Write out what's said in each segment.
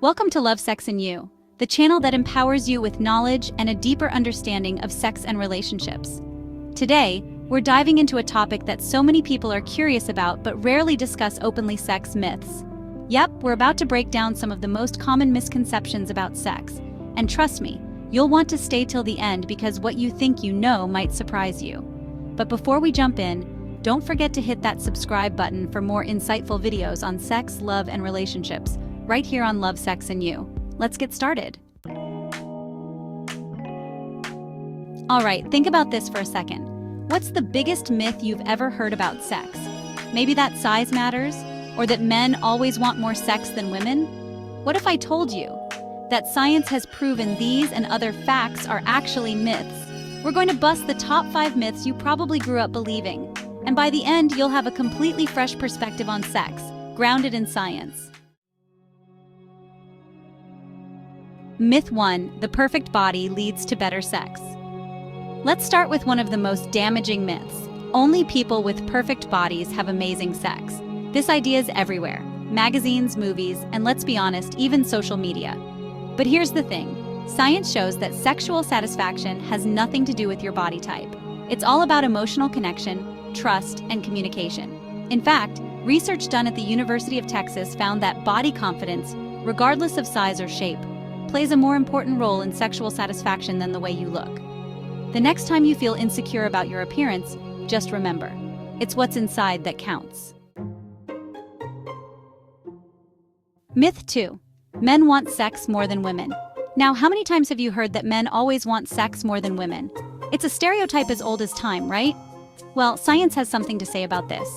Welcome to Love, Sex, and You, the channel that empowers you with knowledge and a deeper understanding of sex and relationships. Today, we're diving into a topic that so many people are curious about but rarely discuss openly: sex myths. Yep, we're about to break down some of the most common misconceptions about sex. And trust me, you'll want to stay till the end because what you think you know might surprise you. But before we jump in, don't forget to hit that subscribe button for more insightful videos on sex, love, and relationships, right here on Love, Sex, and You. Let's get started. Alright, think about this for a second. What's the biggest myth you've ever heard about sex? Maybe that size matters? Or that men always want more sex than women? What if I told you that science has proven these and other facts are actually myths? We're going to bust the top 5 myths you probably grew up believing. And by the end, you'll have a completely fresh perspective on sex, grounded in science. Myth 1: the perfect body leads to better sex. Let's start with one of the most damaging myths. Only people with perfect bodies have amazing sex. This idea is everywhere: magazines, movies, and let's be honest, even social media. But here's the thing. Science shows that sexual satisfaction has nothing to do with your body type. It's all about emotional connection, trust, and communication. In fact, research done at the University of Texas found that body confidence, regardless of size or shape, plays a more important role in sexual satisfaction than the way you look. The next time you feel insecure about your appearance, just remember, it's what's inside that counts. Myth 2: men want sex more than women. Now, how many times have you heard that men always want sex more than women? It's a stereotype as old as time, right? Well, science has something to say about this.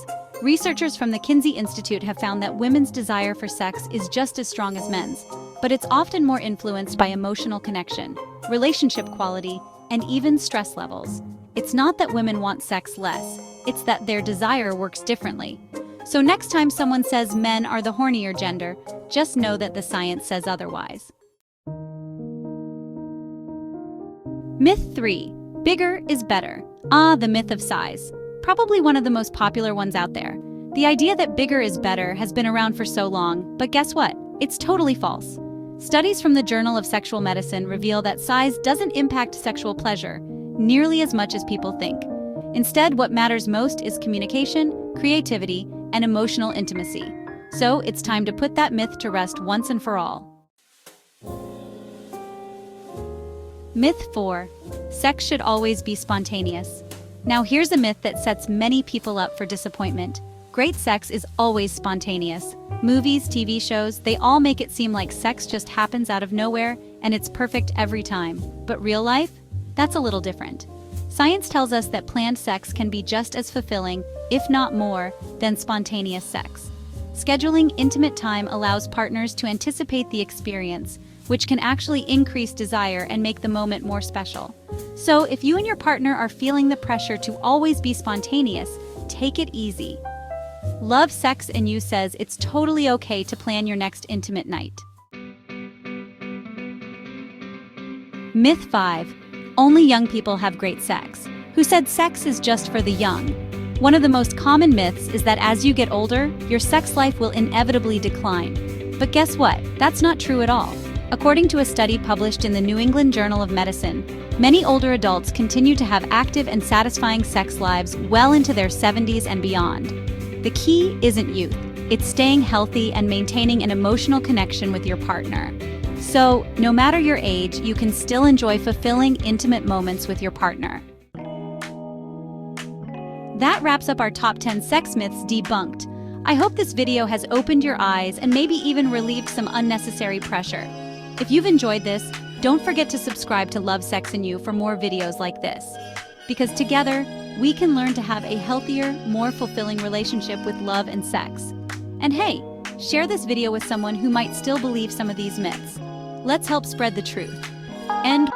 Researchers from the Kinsey Institute have found that women's desire for sex is just as strong as men's, but it's often more influenced by emotional connection, relationship quality, and even stress levels. It's not that women want sex less, it's that their desire works differently. So next time someone says men are the hornier gender, just know that the science says otherwise. Myth 3: bigger is better. The myth of size. Probably one of the most popular ones out there. The idea that bigger is better has been around for so long, but guess what? It's totally false. Studies from the Journal of Sexual Medicine reveal that size doesn't impact sexual pleasure nearly as much as people think. Instead, what matters most is communication, creativity, and emotional intimacy. So it's time to put that myth to rest once and for all. Myth 4: sex should always be spontaneous. Now here's a myth that sets many people up for disappointment. Great sex is always spontaneous. Movies, TV shows, they all make it seem like sex just happens out of nowhere and it's perfect every time. But real life? That's a little different. Science tells us that planned sex can be just as fulfilling, if not more, than spontaneous sex. Scheduling intimate time allows partners to anticipate the experience, which can actually increase desire and make the moment more special. So if you and your partner are feeling the pressure to always be spontaneous, take it easy. Love, Sex, and You says it's totally okay to plan your next intimate night. Myth 5: only young people have great sex. Who said sex is just for the young? One of the most common myths is that as you get older, your sex life will inevitably decline. But guess what? That's not true at all. According to a study published in the New England Journal of Medicine, many older adults continue to have active and satisfying sex lives well into their 70s and beyond. The key isn't youth, it's staying healthy and maintaining an emotional connection with your partner. So, no matter your age, you can still enjoy fulfilling, intimate moments with your partner. That wraps up our top 10 sex myths debunked. I hope this video has opened your eyes and maybe even relieved some unnecessary pressure. If you've enjoyed this, don't forget to subscribe to Love, Sex, and You for more videos like this. Because together, we can learn to have a healthier, more fulfilling relationship with love and sex. And hey, share this video with someone who might still believe some of these myths. Let's help spread the truth. And